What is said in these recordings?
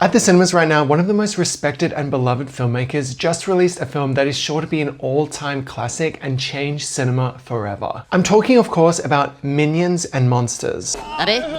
At the cinemas right now, one of the most respected and beloved filmmakers just released a film that is sure to be an all-time classic and change cinema forever. I'm talking, of course, about Minions and Monsters.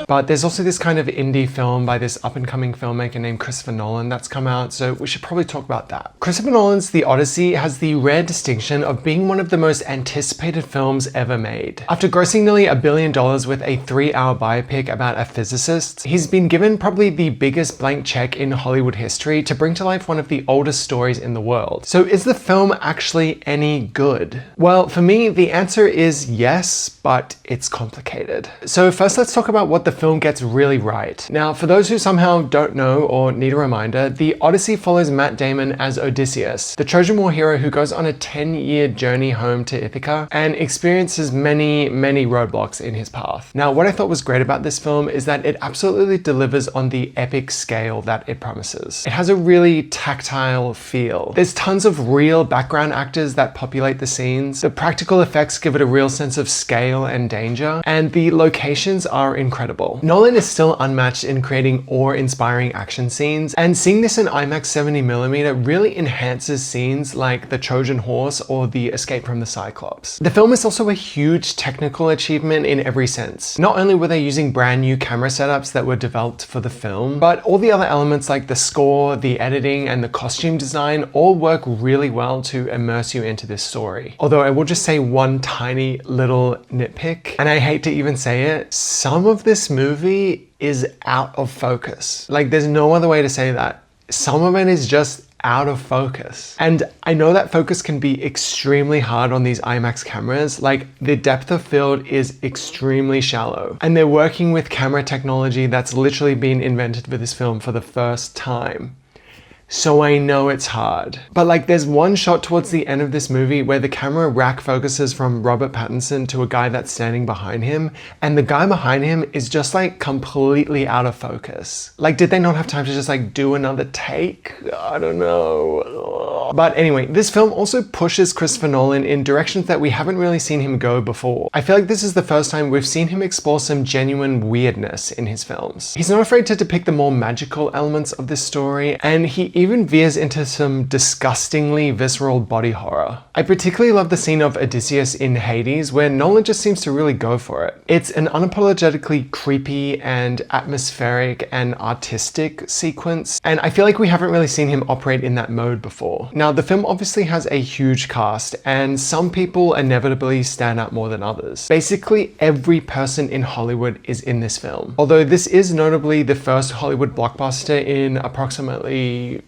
But there's also this kind of indie film by this up-and-coming filmmaker named Christopher Nolan that's come out, so we should probably talk about that. Christopher Nolan's The Odyssey has the rare distinction of being one of the most anticipated films ever made. After grossing nearly $1 billion with a 3-hour biopic about a physicist, he's been given probably the biggest blank check in Hollywood history to bring to life one of the oldest stories in the world. So is the film actually any good? Well, for me, the answer is yes, but it's complicated. So first, let's talk about what the film gets really right. Now, for those who somehow don't know or need a reminder, The Odyssey follows Matt Damon as Odysseus, the Trojan War hero who goes on a 10-year journey home to Ithaca and experiences many roadblocks in his path. Now, what I thought was great about this film is that it absolutely delivers on the epic scale that it promises. It has a really tactile feel. There's tons of real background actors that populate the scenes. The practical effects give it a real sense of scale and danger, and the locations are incredible. Nolan is still unmatched in creating awe-inspiring action scenes, and seeing this in IMAX 70mm really enhances scenes like the Trojan Horse or the escape from the Cyclops. The film is also a huge technical achievement in every sense. Not only were they using brand new camera setups that were developed for the film, but all the other elements like the score, the editing, and the costume design all work really well to immerse you into this story. Although I will just say one tiny little nitpick, and I hate to even say it, some of this movie is out of focus. Like, there's no other way to say that. Some of it is just out of focus. And I know that focus can be extremely hard on these IMAX cameras. Like, the depth of field is extremely shallow, and they're working with camera technology that's literally been invented for this film for the first time. So I know it's hard. But like, there's one shot towards the end of this movie where the camera rack focuses from Robert Pattinson to a guy that's standing behind him, and the guy behind him is just like completely out of focus. Like, did they not have time to just like do another take? I don't know. But anyway, this film also pushes Christopher Nolan in directions that we haven't really seen him go before. I feel like this is the first time we've seen him explore some genuine weirdness in his films. He's not afraid to depict the more magical elements of this story, and he even veers into some disgustingly visceral body horror. I particularly love the scene of Odysseus in Hades, where Nolan just seems to really go for it. It's an unapologetically creepy and atmospheric and artistic sequence, and I feel like we haven't really seen him operate in that mode before. Now, the film obviously has a huge cast, and some people inevitably stand out more than others. Basically, every person in Hollywood is in this film. Although this is notably the first Hollywood blockbuster in approximately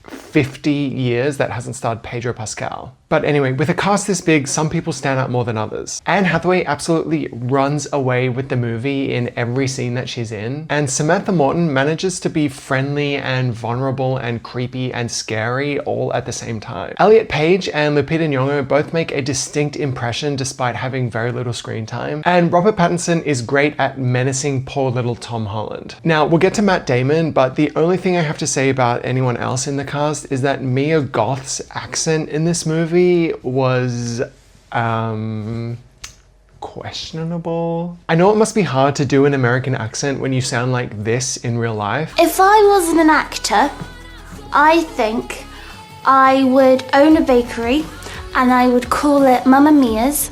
50 years that hasn't starred Pedro Pascal. But anyway, with a cast this big, some people stand out more than others. Anne Hathaway absolutely runs away with the movie in every scene that she's in, and Samantha Morton manages to be friendly and vulnerable and creepy and scary all at the same time. Elliot Page and Lupita Nyong'o both make a distinct impression despite having very little screen time, and Robert Pattinson is great at menacing poor little Tom Holland. Now, we'll get to Matt Damon, but the only thing I have to say about anyone else in the cast is that Mia Goth's accent in this movie was questionable. I know it must be hard to do an American accent when you sound like this in real life. If I wasn't an actor, I think I would own a bakery and I would call it Mamma Mia's,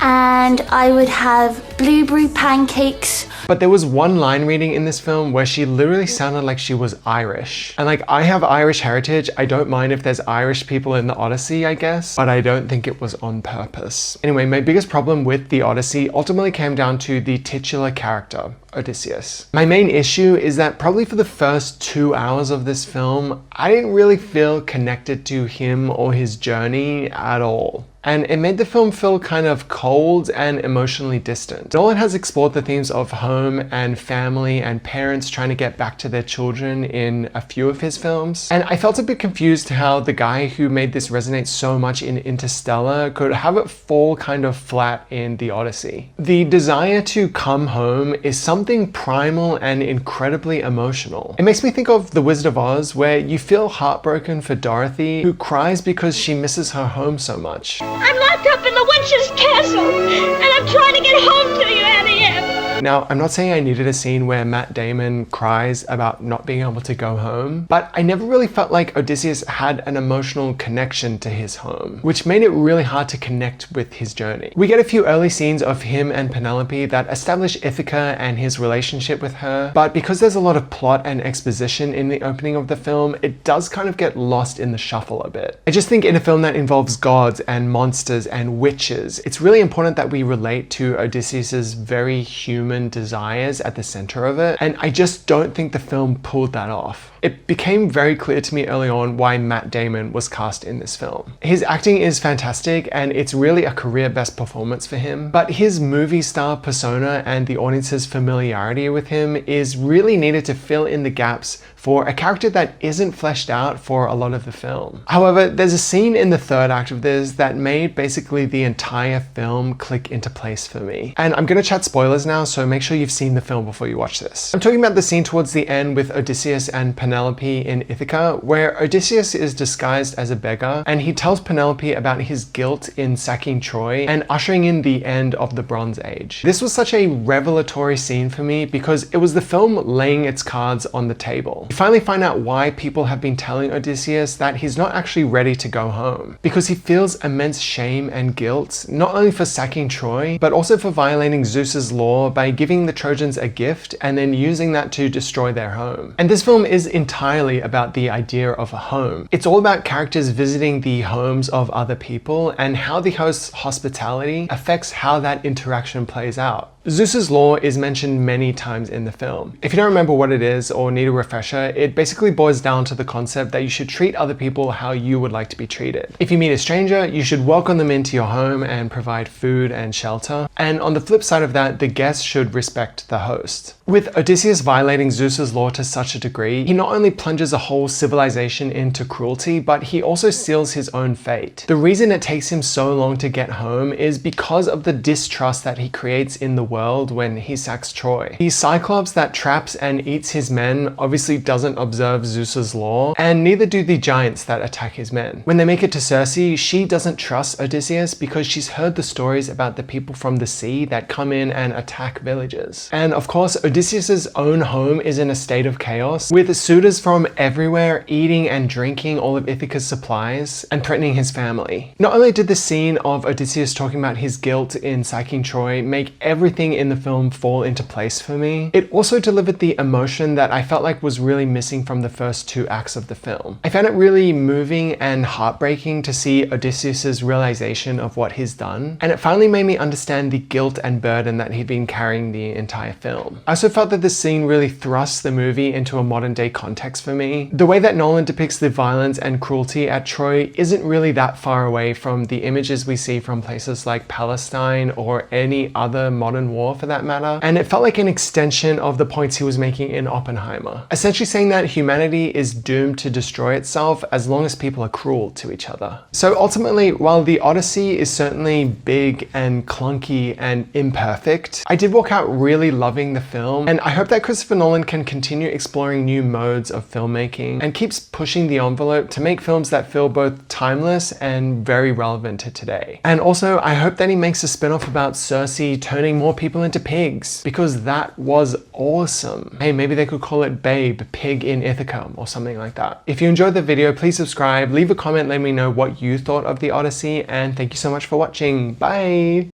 and I would have blueberry pancakes. But there was one line reading in this film where she literally sounded like she was Irish. And like, I have Irish heritage. I don't mind if there's Irish people in the Odyssey, I guess, but I don't think it was on purpose. Anyway, my biggest problem with the Odyssey ultimately came down to the titular character, Odysseus. My main issue is that probably for the first 2 hours of this film, I didn't really feel connected to him or his journey at all. And it made the film feel kind of cold and emotionally distant. Nolan has explored the themes of home and family and parents trying to get back to their children in a few of his films. And I felt a bit confused how the guy who made this resonate so much in Interstellar could have it fall kind of flat in The Odyssey. The desire to come home is something primal and incredibly emotional. It makes me think of The Wizard of Oz, where you feel heartbroken for Dorothy, who cries because she misses her home so much. I'm locked up in the witch's castle, and I'm trying to get home to you, Annie. Now, I'm not saying I needed a scene where Matt Damon cries about not being able to go home, but I never really felt like Odysseus had an emotional connection to his home, which made it really hard to connect with his journey. We get a few early scenes of him and Penelope that establish Ithaca and his relationship with her, but because there's a lot of plot and exposition in the opening of the film, it does kind of get lost in the shuffle a bit. I just think in a film that involves gods and monsters and witches, it's really important that we relate to Odysseus's very human desires at the center of it, and I just don't think the film pulled that off. It became very clear to me early on why Matt Damon was cast in this film. His acting is fantastic and it's really a career best performance for him, but his movie star persona and the audience's familiarity with him is really needed to fill in the gaps for a character that isn't fleshed out for a lot of the film. However, there's a scene in the third act of this that made basically the entire film click into place for me. And I'm gonna chat spoilers now, so make sure you've seen the film before you watch this. I'm talking about the scene towards the end with Odysseus and Penelope in Ithaca, where Odysseus is disguised as a beggar and he tells Penelope about his guilt in sacking Troy and ushering in the end of the Bronze Age. This was such a revelatory scene for me because it was the film laying its cards on the table. You finally find out why people have been telling Odysseus that he's not actually ready to go home, because he feels immense shame and guilt, not only for sacking Troy, but also for violating Zeus's law by giving the Trojans a gift and then using that to destroy their home. And this film is entirely about the idea of a home. It's all about characters visiting the homes of other people and how the host's hospitality affects how that interaction plays out. Zeus's law is mentioned many times in the film. If you don't remember what it is or need a refresher, it basically boils down to the concept that you should treat other people how you would like to be treated. If you meet a stranger, you should welcome them into your home and provide food and shelter. And on the flip side of that, the guest should respect the host. With Odysseus violating Zeus's law to such a degree, he not only plunges a whole civilization into cruelty, but he also seals his own fate. The reason it takes him so long to get home is because of the distrust that he creates in the world when he sacks Troy. The Cyclops that traps and eats his men obviously doesn't observe Zeus's law, and neither do the giants that attack his men. When they make it to Circe, she doesn't trust Odysseus because she's heard the stories about the people from the sea that come in and attack villages. And of course, Odysseus's own home is in a state of chaos, with suitors from everywhere eating and drinking all of Ithaca's supplies and threatening his family. Not only did the scene of Odysseus talking about his guilt in sacking Troy make everything in the film fall into place for me, it also delivered the emotion that I felt like was really missing from the first two acts of the film. I found it really moving and heartbreaking to see Odysseus's realization of what he's done, and it finally made me understand the guilt and burden that he'd been carrying the entire film. I also felt that this scene really thrusts the movie into a modern day context for me. The way that Nolan depicts the violence and cruelty at Troy isn't really that far away from the images we see from places like Palestine or any other modern war for that matter, and it felt like an extension of the points he was making in Oppenheimer, essentially saying that humanity is doomed to destroy itself as long as people are cruel to each other. So ultimately, while the Odyssey is certainly big and clunky and imperfect, I did walk out really loving the film, and I hope that Christopher Nolan can continue exploring new modes of filmmaking and keeps pushing the envelope to make films that feel both timeless and very relevant to today. And also, I hope that he makes a spin-off about Circe turning more people into pigs, because that was awesome. Hey, maybe they could call it Babe, Pig in Ithaca or something like that. If you enjoyed the video, please subscribe, leave a comment, let me know what you thought of the Odyssey, and thank you so much for watching. Bye!